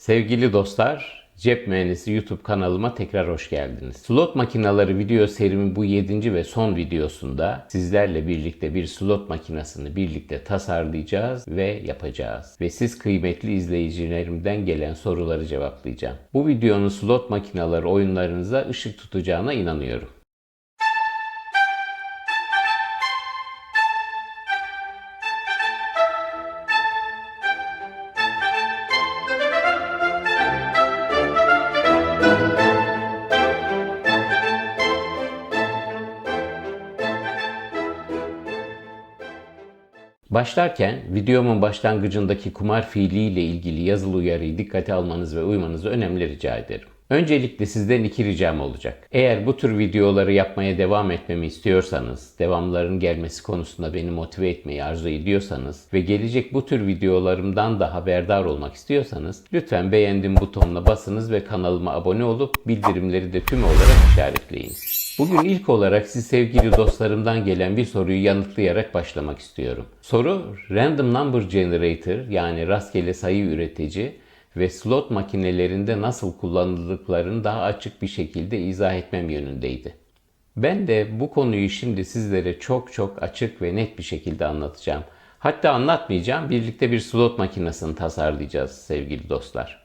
Sevgili dostlar, Cep Mühendisi YouTube kanalıma tekrar hoş geldiniz. Slot makineleri video serimin bu 7. ve son videosunda sizlerle birlikte bir slot makinesini birlikte tasarlayacağız ve yapacağız. Ve siz kıymetli izleyicilerimden gelen soruları cevaplayacağım. Bu videonun slot makineleri oyunlarınıza ışık tutacağına inanıyorum. Başlarken videomun başlangıcındaki kumar fiiliyle ilgili yazılı uyarıyı dikkate almanız ve uymanızı önemli rica ederim. Öncelikle sizden 2 ricam olacak. Eğer bu tür videoları yapmaya devam etmemi istiyorsanız, devamların gelmesi konusunda beni motive etmeyi arzu ediyorsanız ve gelecek bu tür videolarımdan da haberdar olmak istiyorsanız lütfen beğendim butonuna basınız ve kanalıma abone olup bildirimleri de tüm olarak işaretleyiniz. Bugün ilk olarak siz sevgili dostlarımdan gelen bir soruyu yanıtlayarak başlamak istiyorum. Soru, Random Number Generator yani rastgele sayı üretici ve slot makinelerinde nasıl kullanıldıklarını daha açık bir şekilde izah etmem yönündeydi. Ben de bu konuyu şimdi sizlere çok açık ve net bir şekilde anlatacağım. Hatta anlatmayacağım, birlikte bir slot makinesini tasarlayacağız sevgili dostlar.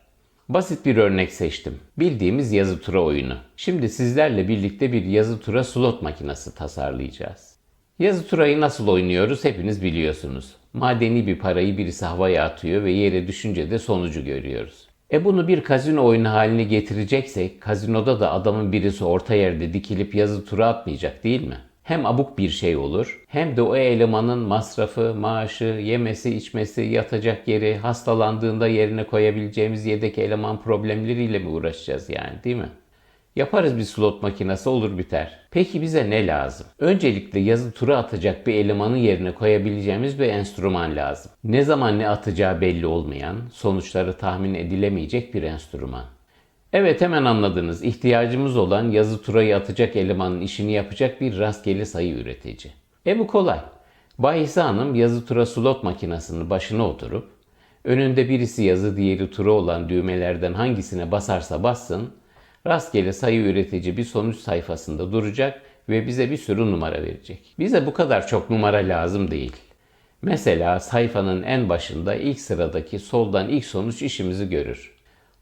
Basit bir örnek seçtim. Bildiğimiz yazı tura oyunu. Şimdi sizlerle birlikte bir yazı tura slot makinesi tasarlayacağız. Yazı turayı nasıl oynuyoruz hepiniz biliyorsunuz. Madeni bir parayı birisi havaya atıyor ve yere düşünce de sonucu görüyoruz. Bunu bir kazino oyunu haline getireceksek, kazinoda da adamın birisi orta yerde dikilip yazı tura atmayacak değil mi? Hem abuk bir şey olur, hem de o elemanın masrafı, maaşı, yemesi, içmesi, yatacak yeri, hastalandığında yerine koyabileceğimiz yedek eleman problemleriyle mi uğraşacağız yani, değil mi? Yaparız bir slot makinesi, olur biter. Peki bize ne lazım? Öncelikle yazı tura atacak bir elemanın yerine koyabileceğimiz bir enstrüman lazım. Ne zaman ne atacağı belli olmayan, sonuçları tahmin edilemeyecek bir enstrüman. Evet, hemen anladınız. İhtiyacımız olan yazı turayı atacak elemanın işini yapacak bir rastgele sayı üretici. Bu kolay. Bahise Hanım yazı tura slot makinesinin başına oturup önünde birisi yazı diğeri tura olan düğmelerden hangisine basarsa bassın rastgele sayı üretici bir sonuç sayfasında duracak ve bize bir sürü numara verecek. Bize bu kadar çok numara lazım değil. Mesela sayfanın en başında ilk sıradaki soldan ilk sonuç işimizi görür.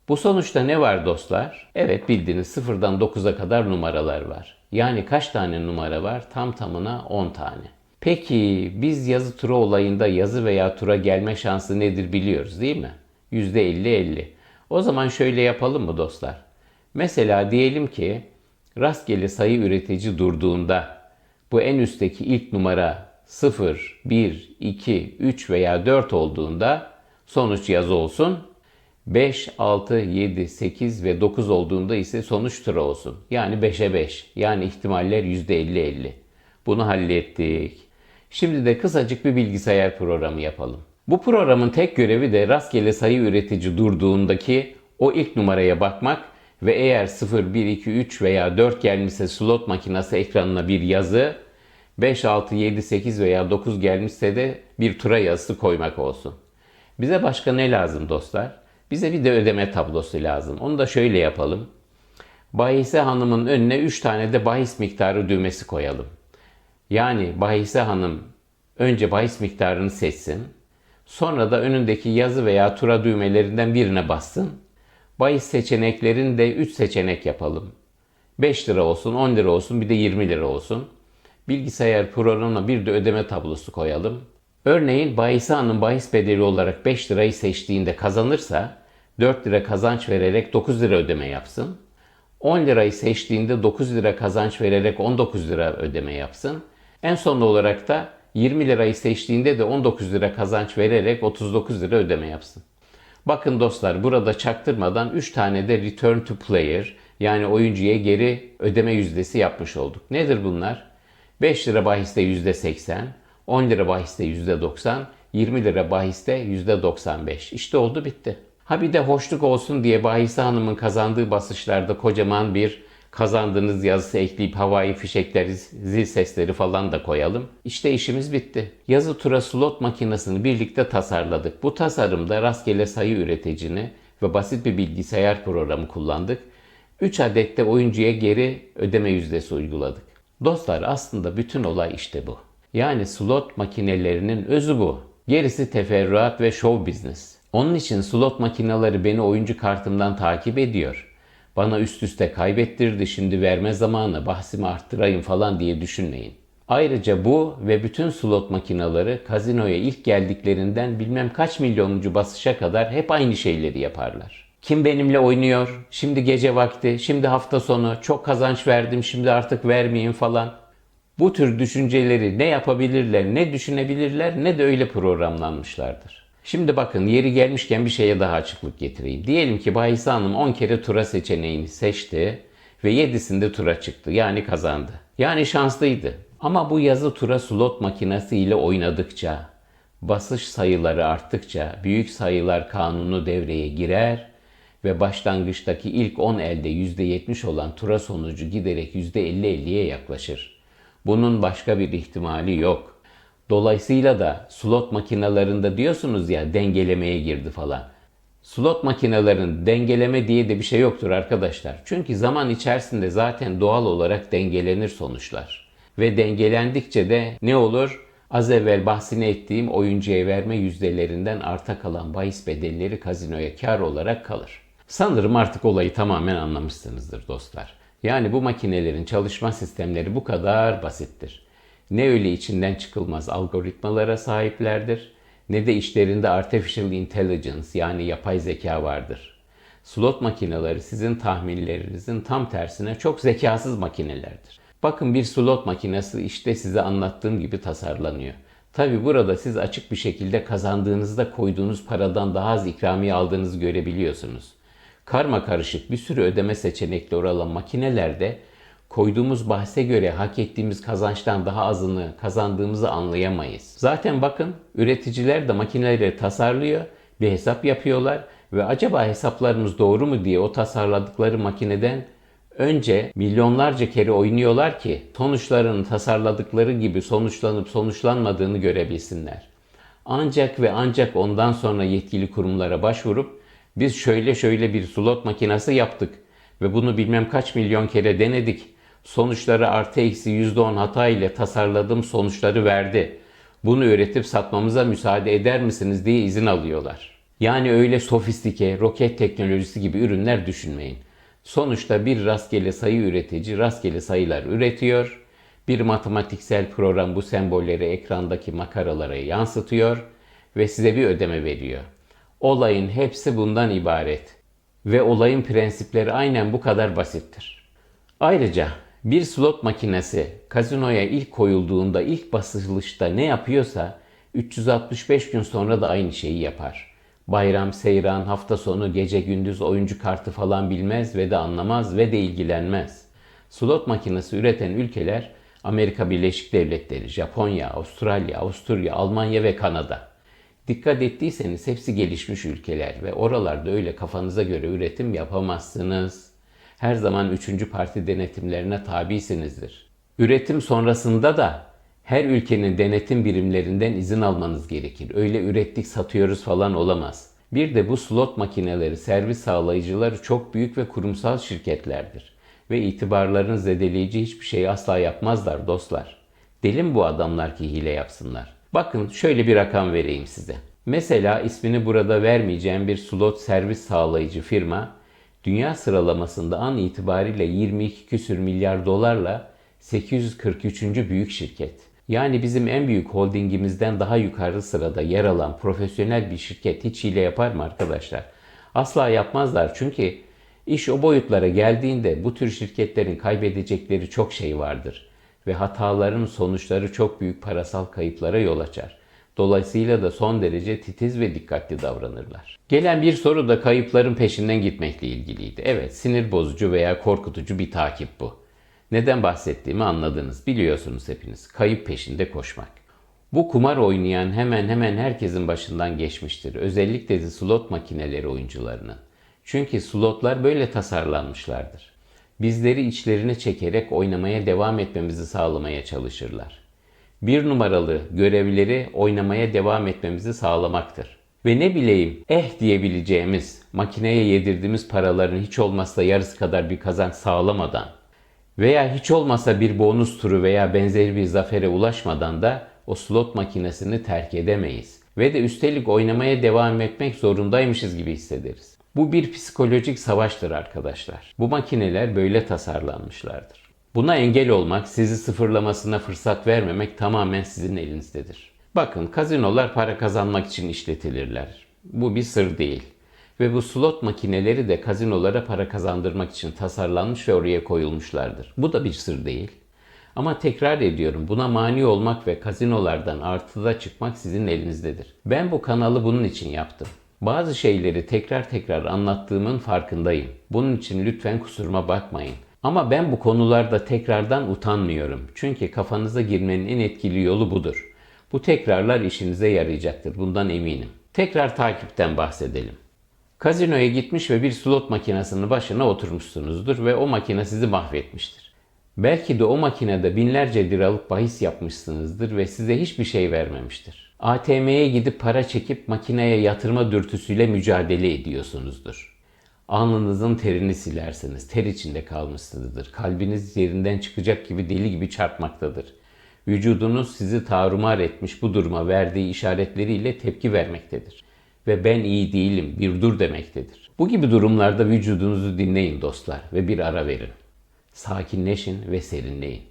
Bu sonuçta ne var dostlar? Evet, bildiğiniz sıfırdan 9'a kadar numaralar var. Yani kaç tane numara var? Tam tamına 10 tane. Peki biz yazı tura olayında yazı veya tura gelme şansı nedir biliyoruz değil mi? %50-50. O zaman şöyle yapalım mı dostlar? Mesela diyelim ki rastgele sayı üretici durduğunda bu en üstteki ilk numara 0, 1, 2, 3 veya 4 olduğunda sonuç yazı olsun. 5, 6, 7, 8 ve 9 olduğunda ise sonuç tura olsun. Yani 5'e 5. Yani ihtimaller %50-50. Bunu hallettik. Şimdi de kısacık bir bilgisayar programı yapalım. Bu programın tek görevi de rastgele sayı üretici durduğundaki o ilk numaraya bakmak ve eğer 0, 1, 2, 3 veya 4 gelmişse slot makinesi ekranına bir yazı, 5, 6, 7, 8 veya 9 gelmişse de bir tura yazısı koymak olsun. Bize başka ne lazım dostlar? Bize bir de ödeme tablosu lazım. Onu da şöyle yapalım. Bahise Hanım'ın önüne 3 tane de bahis miktarı düğmesi koyalım. Yani Bahise Hanım önce bahis miktarını seçsin. Sonra da önündeki yazı veya tura düğmelerinden birine bassın. Bahis seçeneklerini de 3 seçenek yapalım. 5 lira olsun, 10 lira olsun, bir de 20 lira olsun. Bilgisayar programına bir de ödeme tablosu koyalım. Örneğin Bahise Hanım bahis bedeli olarak 5 lirayı seçtiğinde kazanırsa 4 lira kazanç vererek 9 lira ödeme yapsın. 10 lirayı seçtiğinde 9 lira kazanç vererek 19 lira ödeme yapsın. En son olarak da 20 lirayı seçtiğinde de 19 lira kazanç vererek 39 lira ödeme yapsın. Bakın dostlar, burada çaktırmadan 3 tane de return to player yani oyuncuya geri ödeme yüzdesi yapmış olduk. Nedir bunlar? 5 lira bahiste %80, 10 lira bahiste %90, 20 lira bahiste %95. İşte oldu bitti. Ha bir de hoşluk olsun diye Bahise Hanım'ın kazandığı basışlarda kocaman bir kazandığınız yazısı ekleyip havai fişekleri, zil sesleri falan da koyalım. İşte işimiz bitti. Yazı tura slot makinesini birlikte tasarladık. Bu tasarımda rastgele sayı üreticini ve basit bir bilgisayar programı kullandık. 3 adet de oyuncuya geri ödeme yüzdesi uyguladık. Dostlar, aslında bütün olay işte bu. Yani slot makinelerinin özü bu. Gerisi teferruat ve show business. Onun için slot makineleri beni oyuncu kartımdan takip ediyor. Bana üst üste kaybettirdi, şimdi verme zamanı, bahsimi arttırayım falan diye düşünmeyin. Ayrıca bu ve bütün slot makineleri kazinoya ilk geldiklerinden bilmem kaç milyonuncu basışa kadar hep aynı şeyleri yaparlar. Kim benimle oynuyor? Şimdi gece vakti, şimdi hafta sonu, çok kazanç verdim, şimdi artık vermeyeyim falan. Bu tür düşünceleri ne yapabilirler, ne düşünebilirler, ne de öyle programlanmışlardır. Şimdi bakın, yeri gelmişken bir şeye daha açıklık getireyim. Diyelim ki Bahise Hanım 10 kere tura seçeneğini seçti ve 7'sinde tura çıktı. Yani kazandı. Yani şanslıydı. Ama bu yazı tura slot makinesi ile oynadıkça, basış sayıları arttıkça büyük sayılar kanunu devreye girer ve başlangıçtaki ilk 10 elde %70 olan tura sonucu giderek %50-50'ye yaklaşır. Bunun başka bir ihtimali yok. Dolayısıyla da slot makinelerinde diyorsunuz ya, dengelemeye girdi falan. Slot makinelerin dengeleme diye de bir şey yoktur arkadaşlar. Çünkü zaman içerisinde zaten doğal olarak dengelenir sonuçlar. Ve dengelendikçe de ne olur? Az evvel bahsini ettiğim oyuncuya verme yüzdelerinden arta kalan bahis bedelleri kazinoya kar olarak kalır. Sanırım artık olayı tamamen anlamışsınızdır dostlar. Yani bu makinelerin çalışma sistemleri bu kadar basittir. Ne öyle içinden çıkılmaz algoritmalara sahiplerdir, ne de işlerinde artificial intelligence yani yapay zeka vardır. Slot makineleri sizin tahminlerinizin tam tersine çok zekasız makinelerdir. Bakın, bir slot makinesi işte size anlattığım gibi tasarlanıyor. Tabi burada siz açık bir şekilde kazandığınızda koyduğunuz paradan daha az ikramiye aldığınızı görebiliyorsunuz. Karma karışık bir sürü ödeme seçenekleri olan makinelerde koyduğumuz bahse göre hak ettiğimiz kazançtan daha azını kazandığımızı anlayamayız. Zaten bakın, üreticiler de makineleri tasarlıyor, bir hesap yapıyorlar ve acaba hesaplarımız doğru mu diye o tasarladıkları makineden önce milyonlarca kere oynuyorlar ki sonuçlarının tasarladıkları gibi sonuçlanıp sonuçlanmadığını görebilsinler. Ancak ve ancak ondan sonra yetkili kurumlara başvurup biz şöyle bir slot makinesi yaptık ve bunu bilmem kaç milyon kere denedik. Sonuçları artı eksi %10 hata ile tasarladığım sonuçları verdi. Bunu üretip satmamıza müsaade eder misiniz diye izin alıyorlar. Yani öyle sofistike, roket teknolojisi gibi ürünler düşünmeyin. Sonuçta bir rastgele sayı üretici rastgele sayılar üretiyor. Bir matematiksel program bu sembolleri ekrandaki makaralara yansıtıyor ve size bir ödeme veriyor. Olayın hepsi bundan ibaret. Ve olayın prensipleri aynen bu kadar basittir. Ayrıca bir slot makinesi kazinoya ilk koyulduğunda, ilk basılışta ne yapıyorsa 365 gün sonra da aynı şeyi yapar. Bayram, seyran, hafta sonu, gece gündüz oyuncu kartı falan bilmez ve de anlamaz ve de ilgilenmez. Slot makinesi üreten ülkeler Amerika Birleşik Devletleri, Japonya, Avustralya, Avusturya, Almanya ve Kanada. Dikkat ettiyseniz hepsi gelişmiş ülkeler ve oralarda öyle kafanıza göre üretim yapamazsınız. Her zaman üçüncü parti denetimlerine tabisinizdir. Üretim sonrasında da her ülkenin denetim birimlerinden izin almanız gerekir. Öyle ürettik satıyoruz falan olamaz. Bir de bu slot makineleri servis sağlayıcıları çok büyük ve kurumsal şirketlerdir. Ve itibarlarını zedeleyici hiçbir şey asla yapmazlar dostlar. Deli mi bu adamlar ki hile yapsınlar? Bakın, şöyle bir rakam vereyim size. Mesela ismini burada vermeyeceğim bir slot servis sağlayıcı firma, dünya sıralamasında an itibariyle 22 küsür milyar dolarla 843. büyük şirket. Yani bizim en büyük holdingimizden daha yukarı sırada yer alan profesyonel bir şirket hiç hile yapar mı arkadaşlar? Asla yapmazlar, çünkü iş o boyutlara geldiğinde bu tür şirketlerin kaybedecekleri çok şey vardır. Ve hataların sonuçları çok büyük parasal kayıplara yol açar. Dolayısıyla da son derece titiz ve dikkatli davranırlar. Gelen bir soru da kayıpların peşinden gitmekle ilgiliydi. Evet, sinir bozucu veya korkutucu bir takip bu. Neden bahsettiğimi anladınız, biliyorsunuz hepiniz. Kayıp peşinde koşmak. Bu kumar oynayan hemen hemen herkesin başından geçmiştir. Özellikle de slot makineleri oyuncularının. Çünkü slotlar böyle tasarlanmışlardır. Bizleri içlerine çekerek oynamaya devam etmemizi sağlamaya çalışırlar. Bir numaralı görevleri oynamaya devam etmemizi sağlamaktır. Ve ne bileyim diyebileceğimiz, makineye yedirdiğimiz paraların hiç olmazsa yarısı kadar bir kazanç sağlamadan veya hiç olmasa bir bonus turu veya benzeri bir zafere ulaşmadan da o slot makinesini terk edemeyiz. Ve de üstelik oynamaya devam etmek zorundaymışız gibi hissederiz. Bu bir psikolojik savaştır arkadaşlar. Bu makineler böyle tasarlanmışlardır. Buna engel olmak, sizi sıfırlamasına fırsat vermemek tamamen sizin elinizdedir. Bakın, kazinolar para kazanmak için işletilirler. Bu bir sır değil. Ve bu slot makineleri de kazinolara para kazandırmak için tasarlanmış ve oraya koyulmuşlardır. Bu da bir sır değil. Ama tekrar ediyorum, buna mani olmak ve kazinolardan artıda çıkmak sizin elinizdedir. Ben bu kanalı bunun için yaptım. Bazı şeyleri tekrar tekrar anlattığımın farkındayım. Bunun için lütfen kusuruma bakmayın. Ama ben bu konularda tekrardan utanmıyorum. Çünkü kafanıza girmenin en etkili yolu budur. Bu tekrarlar işinize yarayacaktır. Bundan eminim. Tekrar takipten bahsedelim. Kazinoya gitmiş ve bir slot makinesinin başına oturmuşsunuzdur ve o makine sizi mahvetmiştir. Belki de o makinede binlerce liralık bahis yapmışsınızdır ve size hiçbir şey vermemiştir. ATM'ye gidip para çekip makineye yatırma dürtüsüyle mücadele ediyorsunuzdur. Alnınızın terini silersiniz, ter içinde kalmışsınızdır. Kalbiniz yerinden çıkacak gibi deli gibi çarpmaktadır. Vücudunuz sizi tarumar etmiş bu duruma verdiği işaretleriyle tepki vermektedir. Ve ben iyi değilim, bir dur demektedir. Bu gibi durumlarda vücudunuzu dinleyin dostlar ve bir ara verin. Sakinleşin ve serinleyin.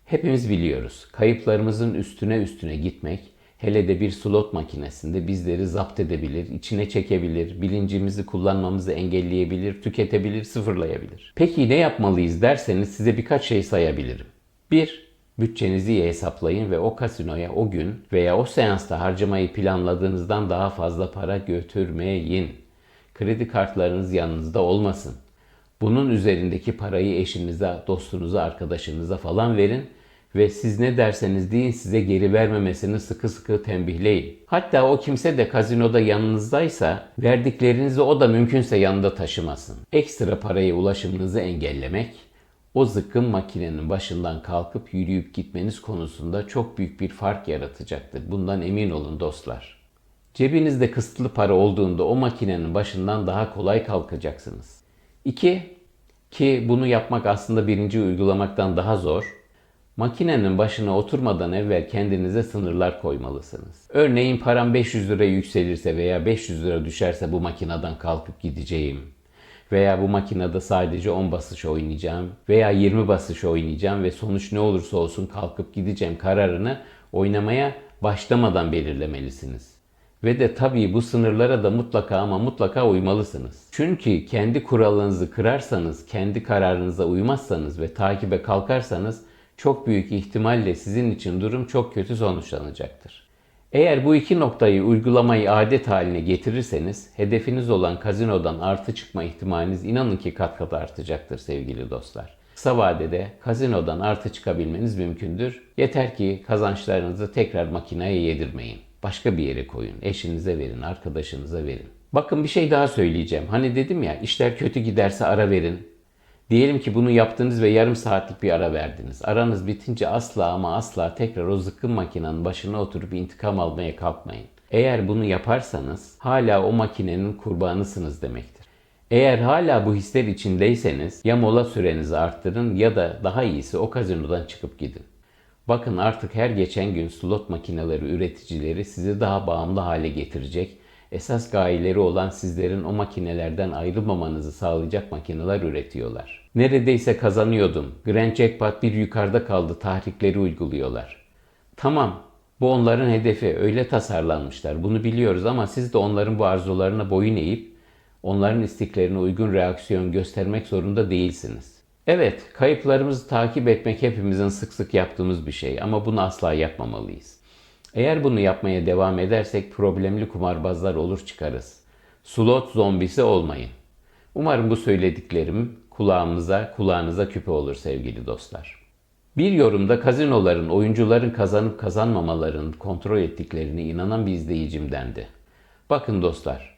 Hepimiz biliyoruz, kayıplarımızın üstüne gitmek, hele de bir slot makinesinde bizleri zapt edebilir, içine çekebilir, bilincimizi kullanmamızı engelleyebilir, tüketebilir, sıfırlayabilir. Peki ne yapmalıyız derseniz size birkaç şey sayabilirim. 1. Bütçenizi iyi hesaplayın ve o kasinoya o gün veya o seansta harcamayı planladığınızdan daha fazla para götürmeyin. Kredi kartlarınız yanınızda olmasın. Bunun üzerindeki parayı eşinize, dostunuza, arkadaşınıza falan verin ve siz ne derseniz deyin size geri vermemesini sıkı sıkı tembihleyin. Hatta o kimse de kazinoda yanınızdaysa verdiklerinizi o da mümkünse yanında taşımasın. Ekstra paraya ulaşımınızı engellemek, o zıkkım makinenin başından kalkıp yürüyüp gitmeniz konusunda çok büyük bir fark yaratacaktır. Bundan emin olun dostlar. Cebinizde kısıtlı para olduğunda o makinenin başından daha kolay kalkacaksınız. 2. Ki bunu yapmak aslında birinci uygulamaktan daha zor. Makinenin başına oturmadan evvel kendinize sınırlar koymalısınız. Örneğin param 500 lira yükselirse veya 500 lira düşerse bu makineden kalkıp gideceğim. Veya bu makinede sadece 10 basış oynayacağım veya 20 basış oynayacağım ve sonuç ne olursa olsun kalkıp gideceğim kararını oynamaya başlamadan belirlemelisiniz. Ve de tabii bu sınırlara da mutlaka ama mutlaka uymalısınız. Çünkü kendi kuralınızı kırarsanız, kendi kararınıza uymazsanız ve takibe kalkarsanız çok büyük ihtimalle sizin için durum çok kötü sonuçlanacaktır. Eğer bu iki noktayı uygulamayı adet haline getirirseniz hedefiniz olan kazinodan artı çıkma ihtimaliniz inanın ki kat kat artacaktır sevgili dostlar. Kısa vadede kazinodan artı çıkabilmeniz mümkündür. Yeter ki kazançlarınızı tekrar makineye yedirmeyin. Başka bir yere koyun. Eşinize verin, arkadaşınıza verin. Bakın bir şey daha söyleyeceğim. Hani dedim ya işler kötü giderse ara verin. Diyelim ki bunu yaptınız ve yarım saatlik bir ara verdiniz. Aranız bitince asla ama asla tekrar o zıkkım makinenin başına oturup intikam almaya kalkmayın. Eğer bunu yaparsanız hala o makinenin kurbanısınız demektir. Eğer hala bu hisler içindeyseniz ya mola sürenizi arttırın ya da daha iyisi o kazinodan çıkıp gidin. Bakın artık her geçen gün slot makineleri üreticileri sizi daha bağımlı hale getirecek, esas gayeleri olan sizlerin o makinelerden ayrılmamanızı sağlayacak makineler üretiyorlar. Neredeyse kazanıyordum, Grand Jackpot bir yukarıda kaldı tahrikleri uyguluyorlar. Tamam, bu onların hedefi, öyle tasarlanmışlar, bunu biliyoruz ama siz de onların bu arzularına boyun eğip onların isteklerine uygun reaksiyon göstermek zorunda değilsiniz. Evet, kayıplarımızı takip etmek hepimizin sık sık yaptığımız bir şey ama bunu asla yapmamalıyız. Eğer bunu yapmaya devam edersek problemli kumarbazlar olur çıkarız. Slot zombisi olmayın. Umarım bu söylediklerim kulağınıza küpe olur sevgili dostlar. Bir yorumda kazinoların oyuncuların kazanıp kazanmamalarını kontrol ettiklerine inanan bir izleyicimdendi. Bakın dostlar,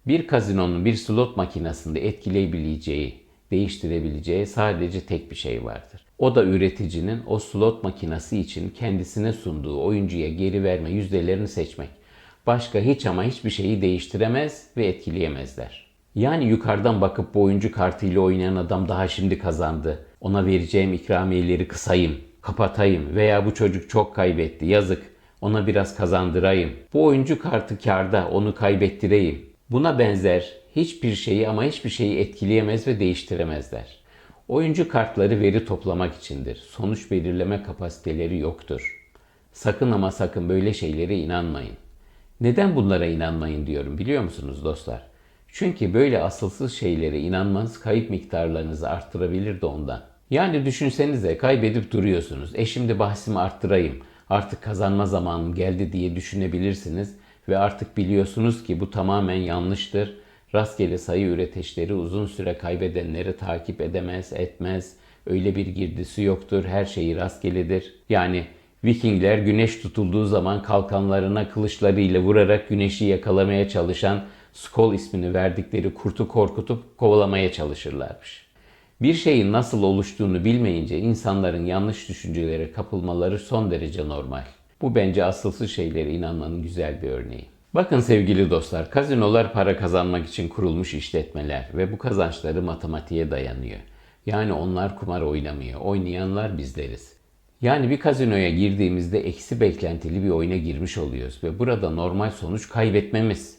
bir kazinonun bir slot makinesinde etkileyebileceği, değiştirebileceği sadece tek bir şey vardır. O da üreticinin o slot makinesi için kendisine sunduğu oyuncuya geri verme yüzdelerini seçmek. başka hiç ama hiçbir şeyi değiştiremez ve etkileyemezler. Yani yukarıdan bakıp bu oyuncu kartıyla oynayan adam daha şimdi kazandı, ona vereceğim ikramiyeleri kısayım, kapatayım veya bu çocuk çok kaybetti, yazık, ona biraz kazandırayım. Bu oyuncu kartı kârda, onu kaybettireyim. Buna benzer hiçbir şeyi ama hiçbir şeyi etkileyemez ve değiştiremezler. Oyuncu kartları veri toplamak içindir. Sonuç belirleme kapasiteleri yoktur. Sakın ama sakın böyle şeylere inanmayın. Neden bunlara inanmayın diyorum biliyor musunuz dostlar? Çünkü böyle asılsız şeylere inanmanız kayıp miktarlarınızı arttırabilir de ondan. Yani düşünsenize kaybedip duruyorsunuz. Şimdi bahsimi arttırayım, artık kazanma zamanım geldi diye düşünebilirsiniz ve artık biliyorsunuz ki bu tamamen yanlıştır. Rastgele sayı üreticileri uzun süre kaybedenleri takip edemez, etmez. Öyle bir girdisi yoktur. Her şeyi rastgeledir. Yani Vikingler güneş tutulduğu zaman kalkanlarına kılıçlarıyla vurarak güneşi yakalamaya çalışan Skoll ismini verdikleri kurtu korkutup kovalamaya çalışırlarmış. Bir şeyin nasıl oluştuğunu bilmeyince insanların yanlış düşüncelere kapılmaları son derece normal. Bu bence asılsız şeylere inanmanın güzel bir örneği. Bakın sevgili dostlar, kazinolar para kazanmak için kurulmuş işletmeler ve bu kazançları matematiğe dayanıyor. Yani onlar kumar oynamıyor, oynayanlar bizleriz. Yani bir kazinoya girdiğimizde eksi beklentili bir oyuna girmiş oluyoruz ve burada normal sonuç kaybetmemiz.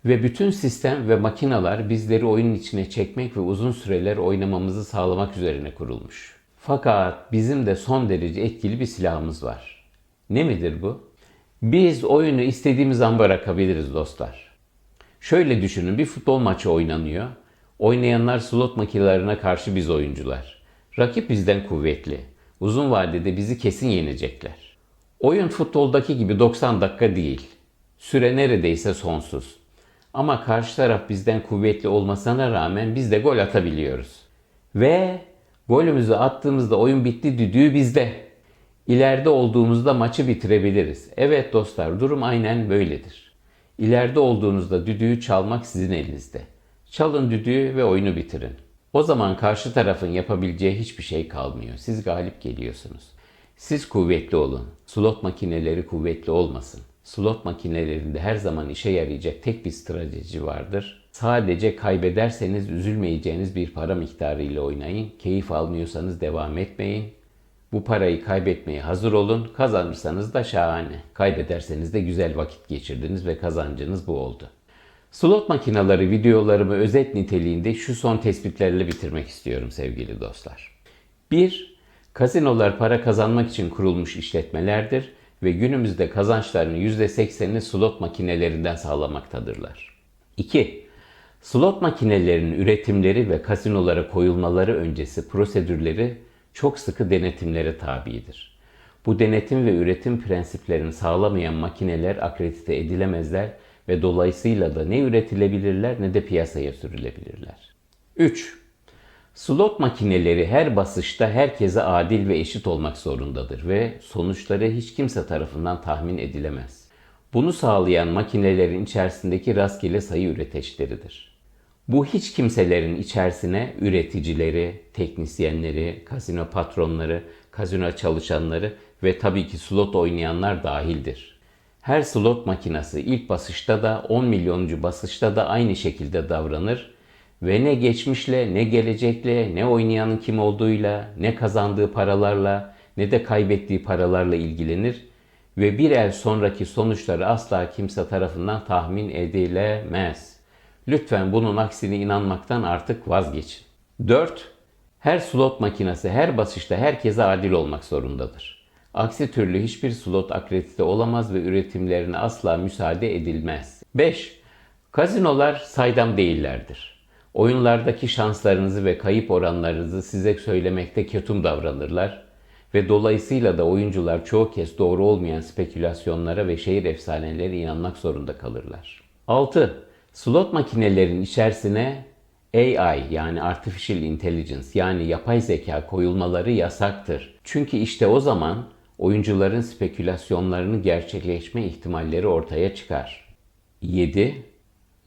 Ve bütün sistem ve makineler bizleri oyunun içine çekmek ve uzun süreler oynamamızı sağlamak üzerine kurulmuş. Fakat bizim de son derece etkili bir silahımız var. Ne midir bu? Biz oyunu istediğimiz an bırakabiliriz dostlar. Şöyle düşünün, bir futbol maçı oynanıyor. Oynayanlar slot makinelerine karşı biz oyuncular. Rakip bizden kuvvetli. Uzun vadede bizi kesin yenecekler. Oyun futboldaki gibi 90 dakika değil. Süre neredeyse sonsuz. Ama karşı taraf bizden kuvvetli olmasına rağmen biz de gol atabiliyoruz. Ve golümüzü attığımızda oyun bitti düdüğü bizde. İleride olduğumuzda maçı bitirebiliriz. Evet dostlar, durum aynen böyledir. İleride olduğunuzda düdüğü çalmak sizin elinizde. Çalın düdüğü ve oyunu bitirin. O zaman karşı tarafın yapabileceği hiçbir şey kalmıyor. Siz galip geliyorsunuz. Siz kuvvetli olun. Slot makineleri kuvvetli olmasın. Slot makinelerinde her zaman işe yarayacak tek bir strateji vardır. Sadece kaybederseniz üzülmeyeceğiniz bir para miktarı ile oynayın. Keyif almıyorsanız devam etmeyin. Bu parayı kaybetmeye hazır olun. Kazanırsanız da şahane. Kaybederseniz de güzel vakit geçirdiniz ve kazancınız bu oldu. Slot makineleri videolarımı özet niteliğinde şu son tespitlerle bitirmek istiyorum sevgili dostlar. 1. Kazinolar para kazanmak için kurulmuş işletmelerdir ve günümüzde kazançlarının %80'ini slot makinelerinden sağlamaktadırlar. 2. Slot makinelerinin üretimleri ve kazinolara koyulmaları öncesi prosedürleri çok sıkı denetimlere tabidir. Bu denetim ve üretim prensiplerini sağlamayan makineler akredite edilemezler ve dolayısıyla da ne üretilebilirler ne de piyasaya sürülebilirler. 3. Slot makineleri her basışta herkese adil ve eşit olmak zorundadır ve sonuçları hiç kimse tarafından tahmin edilemez. Bunu sağlayan makinelerin içerisindeki rastgele sayı üreticileridir. Bu hiç kimselerin içerisine üreticileri, teknisyenleri, kazino patronları, kazino çalışanları ve tabii ki slot oynayanlar dahildir. Her slot makinesi ilk basışta da 10 milyonuncu basışta da aynı şekilde davranır ve ne geçmişle, ne gelecekle, ne oynayanın kim olduğuyla, ne kazandığı paralarla, ne de kaybettiği paralarla ilgilenir ve bir el sonraki sonuçları asla kimse tarafından tahmin edilemez. Lütfen bunun aksine inanmaktan artık vazgeçin. 4. Her slot makinesi her basışta herkese adil olmak zorundadır. Aksi türlü hiçbir slot akredite olamaz ve üretimlerine asla müsaade edilmez. 5. Kazinolar saydam değillerdir. Oyunlardaki şanslarınızı ve kayıp oranlarınızı size söylemekte ketum davranırlar ve dolayısıyla da oyuncular çoğu kez doğru olmayan spekülasyonlara ve şehir efsanelerine inanmak zorunda kalırlar. 6. Slot makinelerin içerisine AI yani Artificial Intelligence yani yapay zeka koyulmaları yasaktır. Çünkü işte o zaman oyuncuların spekülasyonlarının gerçekleşme ihtimalleri ortaya çıkar. 7.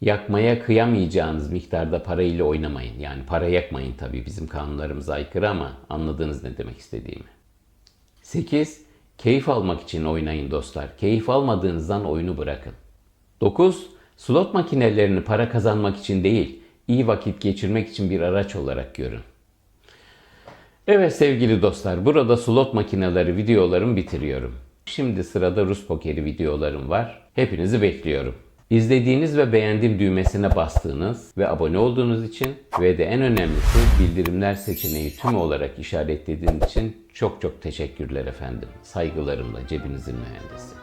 Yakmaya kıyamayacağınız miktarda para ile oynamayın. Yani para yakmayın tabii, bizim kanunlarımıza aykırı ama anladınız ne demek istediğimi. 8. Keyif almak için oynayın dostlar. Keyif almadığınızdan oyunu bırakın. 9. Slot makinelerini para kazanmak için değil, iyi vakit geçirmek için bir araç olarak görün. Evet sevgili dostlar, burada slot makineleri videolarımı bitiriyorum. Şimdi sırada Rus pokeri videolarım var. Hepinizi bekliyorum. İzlediğiniz ve beğendim düğmesine bastığınız ve abone olduğunuz için ve de en önemlisi bildirimler seçeneği tüm olarak işaretlediğiniz için çok teşekkürler efendim. Saygılarımla, cebinizin mühendisi.